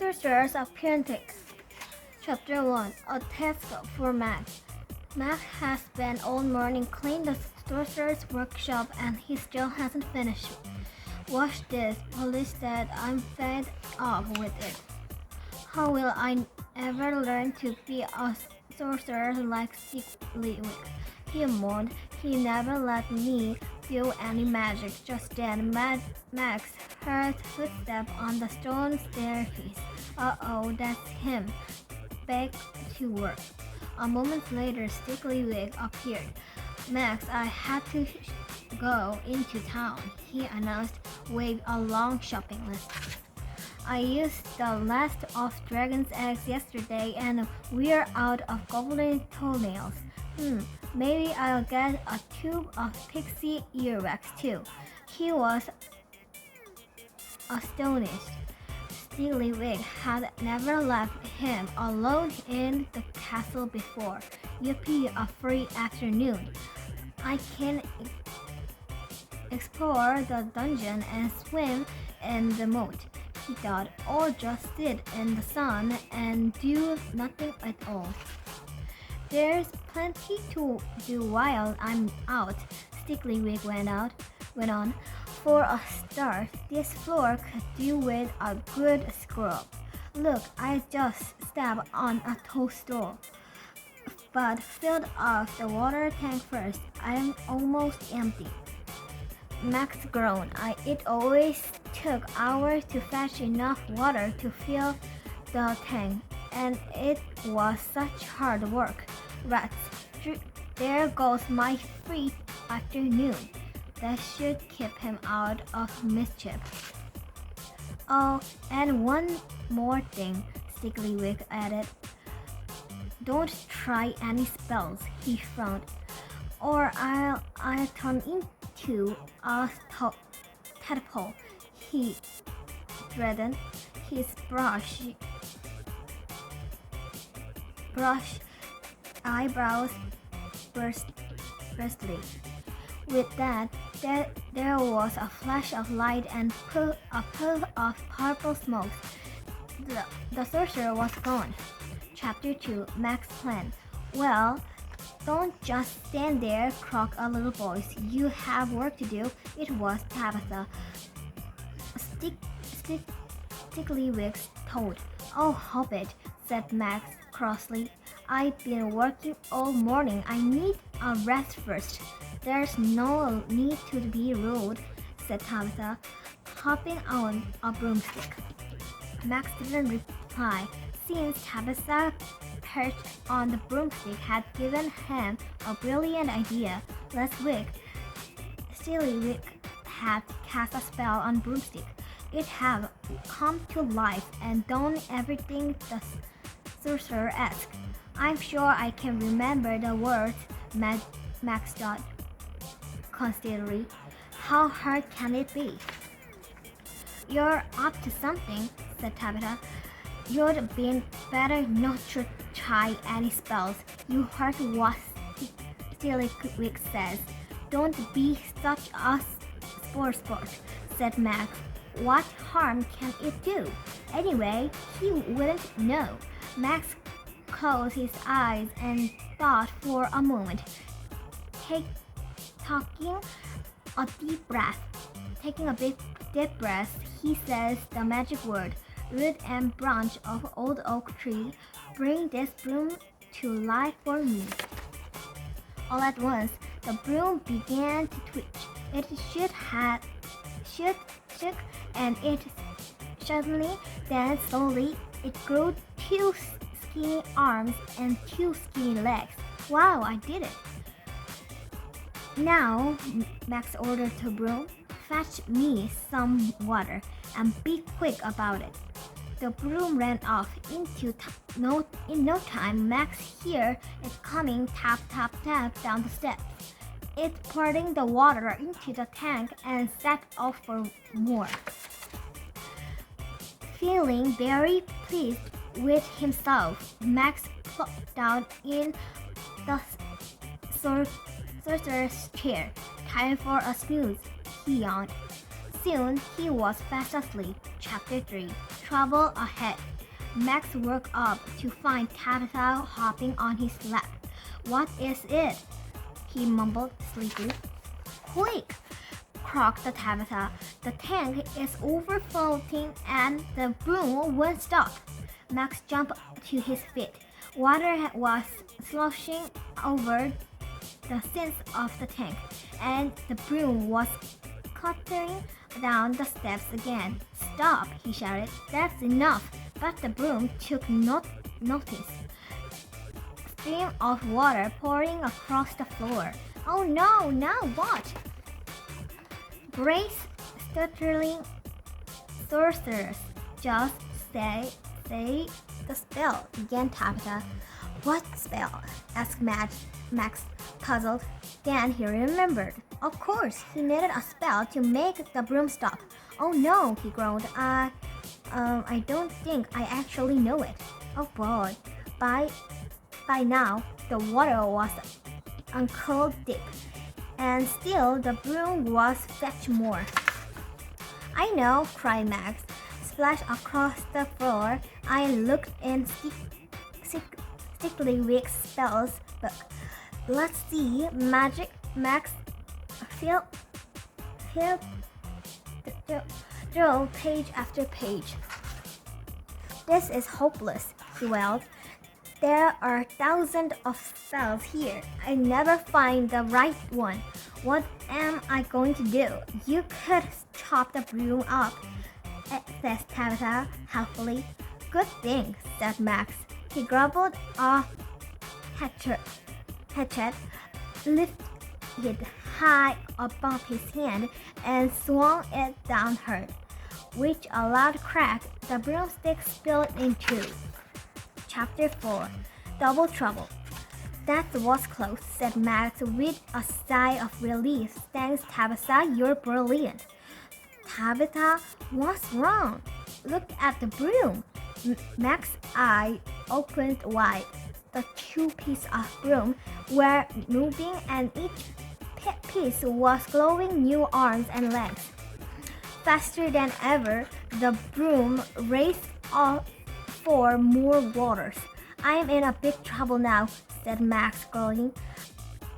Sorcerer's apprentice. Chapter 1. A task for Max. Max has spent all morning cleaning the sorcerer's workshop and he still hasn't finished. Wash this, polish that, I'm fed up with it. How will I ever learn to be a sorcerer like Sticklewick? He moaned. He never let me do any magic. Just then, Max heard footsteps on the stone staircase. Uh-oh, that's him. Back to work. A moment later, Sticklewick appeared. Max, I had to go into town, he announced, with a long shopping list. I used the last of dragon's eggs yesterday and we're out of goblin toenails. Maybe I'll get a tube of pixie earwax too. He was astonished. Sticklewick had never left him alone in the castle before. Yippee, a free afternoon. I can explore the dungeon and swim in the moat, he thought, or just sit in the sun and do nothing at all. There's plenty to do while I'm out, Sticklewick went on. For a start, this floor could do with a good scrub. Look, I just stepped on a toadstool, but filled up the water tank first. I'm almost empty. Max groaned. It always took hours to fetch enough water to fill the tank, and it was such hard work. Rats, there goes my free afternoon. That should keep him out of mischief. Oh, and one more thing, Sticklewick added. Don't try any spells, he frowned, or I'll turn into a tadpole. He threatened. His eyebrows burstly. With that, there was a flash of light and a puff of purple smoke. The sorcerer was gone. Chapter 2. Max's plan. Well, don't just stand there, croaked a little voice. You have work to do. It was Tabitha. Sticklewick's toad. Oh, hop it, said Max crossly. I've been working all morning. I need a rest first. There's no need to be rude, said Tabitha, hopping on a broomstick. Max didn't reply, since Tabitha, perched on the broomstick, had given him a brilliant idea. Last week, Sticklewick had cast a spell on broomstick. It had come to life and done everything the sorcerer asked. I'm sure I can remember the words, Max thought constantly. How hard can it be? You're up to something, said Tabitha. You'd been better not to try any spells. You heard what Sticklewick says. Don't be such a sport, said Max. What harm can it do? Anyway, he wouldn't know. Max closed his eyes and thought for a moment. Taking a big deep breath, he says the magic word. Root and branch of old oak tree, bring this broom to life for me. All at once, the broom began to twitch. It shook, and it suddenly, then slowly, it grew 2 skinny arms and 2 skinny legs. Wow, I did it! Now, Max ordered the broom, fetch me some water, and be quick about it. The broom ran off. In no time, Max heard it coming tap, tap, tap down the steps. It pouring the water into the tank and set off for more. Feeling very pleased with himself, Max plopped down in the sorcerer's chair. Time for a snooze, he yawned. Soon he was fast asleep. Chapter 3. Trouble Ahead. Max woke up to find Tabitha hopping on his lap. "What is it?" he mumbled sleepily. "Quick!" croaked Tabitha. "The tank is overflowing and the broom won't stop." Max jumped to his feet. Water was sloshing over the sides of the tank, and the broom was clattering down the steps again. "Stop!" he shouted. "That's enough!" But the broom took notice. Stream of water pouring across the floor. "Oh no! Now what?" "Grace, stuttering sorcerers, just say the spell," began Tabitha. "What spell?" asked Max, puzzled. Then he remembered. Of course, he needed a spell to make the broom stop. "Oh no," he groaned. I don't think I actually know it." Oh boy. By now, the water was ankle deep, and still the broom was fetched more. "I know," cried Max. Splash across the floor. I looked in Sticklewick's spells book. "Let's see, magic." Max filled through page after page. "This is hopeless," he wailed. "There are thousands of spells here. I never find the right one. What am I going to do?" "You could chop the broom up," said Tabitha helpfully. "Good thing," said Max. He grabbed a hatchet, lifted it high above his hand, and swung it downward. With a loud crack, the broomstick spilled in two. Chapter 4. Double Trouble. "That was close," said Max with a sigh of relief. "Thanks, Tabitha, you're brilliant." "Tabitha, what's wrong?" "Look at the broom." Max's eye opened wide. The two pieces of broom were moving, and each piece was glowing new arms and legs. Faster than ever, the broom raced off for more waters. "I'm in a big trouble now," said Max, glowing.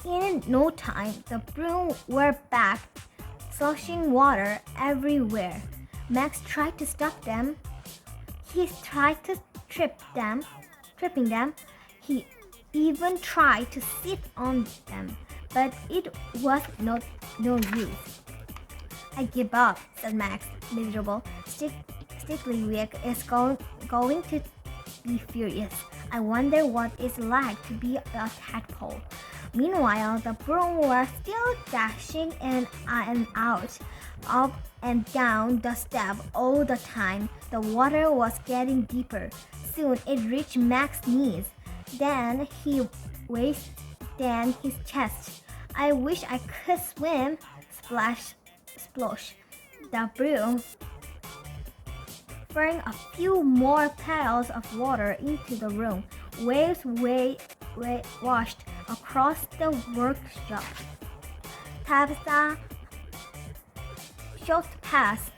In no time, the broom were back, sloshing water everywhere. Max tried to stop them. He tried to tripping them. He even tried to sit on them, but it was no use. "I give up," said Max, miserable. Sticklewick is going to be furious. I wonder what it's like to be a tadpole." Meanwhile, the broom was still dashing in and out, up and down the step all the time. The water was getting deeper. Soon it reached Max's knees. Then his waist, then his chest. "I wish I could swim." Splash, splosh. The broom throwing a few more pails of water into the room. Waves washed across the workshop. Tabitha shot past,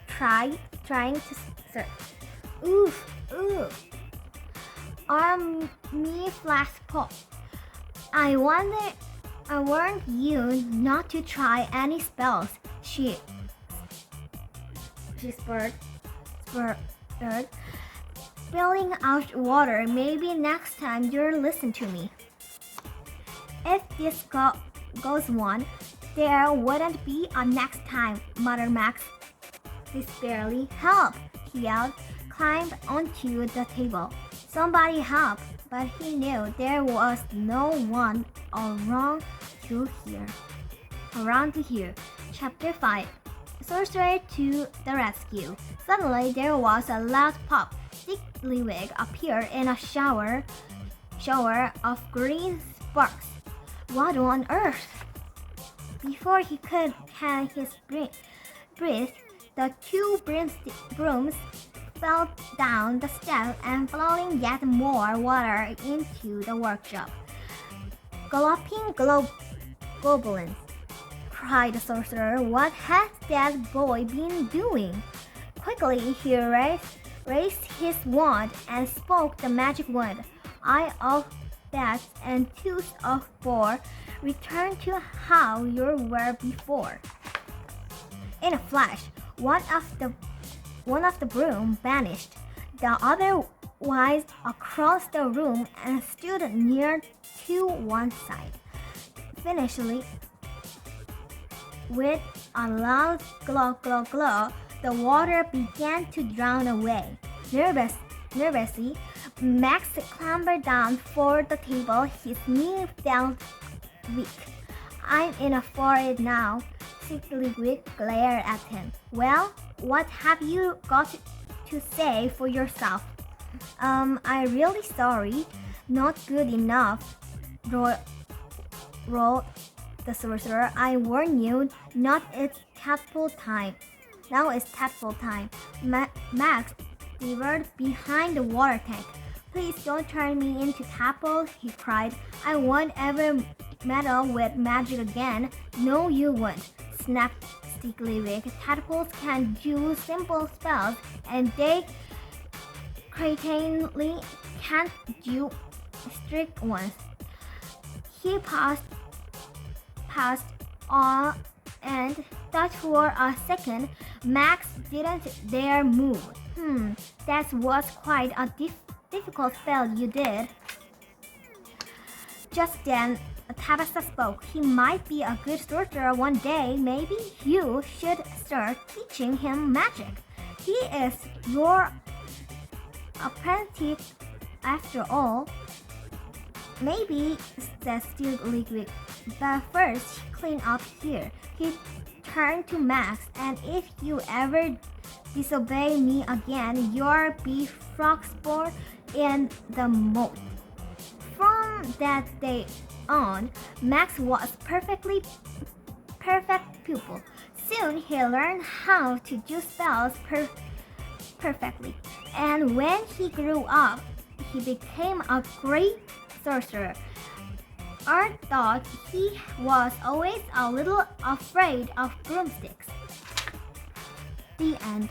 trying to surf. "Oof, oof." Me flash pop. I warned you not to try any spells," she spurred, spilling out water. "Maybe next time you'll listen to me." "If this goes on, there wouldn't be a next time," muttered Max desperately. "Help!" he yelled, climbed onto the table. Somebody help! But he knew there was no one around to hear. Chapter 5. Sorcerer to the rescue. Suddenly there was a loud pop. Sticklewick appeared in a shower of green sparks. What on earth? Before he could catch his breath, the two brooms fell down the steps and flowing yet more water into the workshop. "Galloping goblins!" cried the sorcerer. "What has that boy been doing?" Quickly he raced raised his wand and spoke the magic word. Eye of bats and tooth of boar, return to how you were before. In a flash, one of the broom vanished. The other whizzed across the room and stood near to one side. Finally, with a loud glow, glow, glow, the water began to drown away. Nervously, Max clambered down for the table. His knee felt weak. I'm in for it now. Sickly glared at him. Well, what have you got to say for yourself? I'm really sorry. Not good enough, roared the sorcerer. I warn you, now it's tadpole time. Max shivered behind the water tank. Please don't turn me into tadpole, he cried. I won't ever meddle with magic again. No, you won't, snapped Stigglywick. Tadpoles can do simple spells, and they certainly can't do strict ones. He passed on and thought for a second. Max didn't dare move. That was quite a difficult spell you did. Just then, Tabitha spoke. He might be a good sorcerer one day. Maybe you should start teaching him magic. He is your apprentice after all. Maybe, said Stigglywick, but first clean up here. He turned to Max, and if you ever disobey me again, you'll be frogsport in the moat. From that day on, Max was perfect pupil. Soon he learned how to do spells perfectly, and when he grew up, he became a great sorcerer. Art thought he was always a little afraid of broomsticks. The end.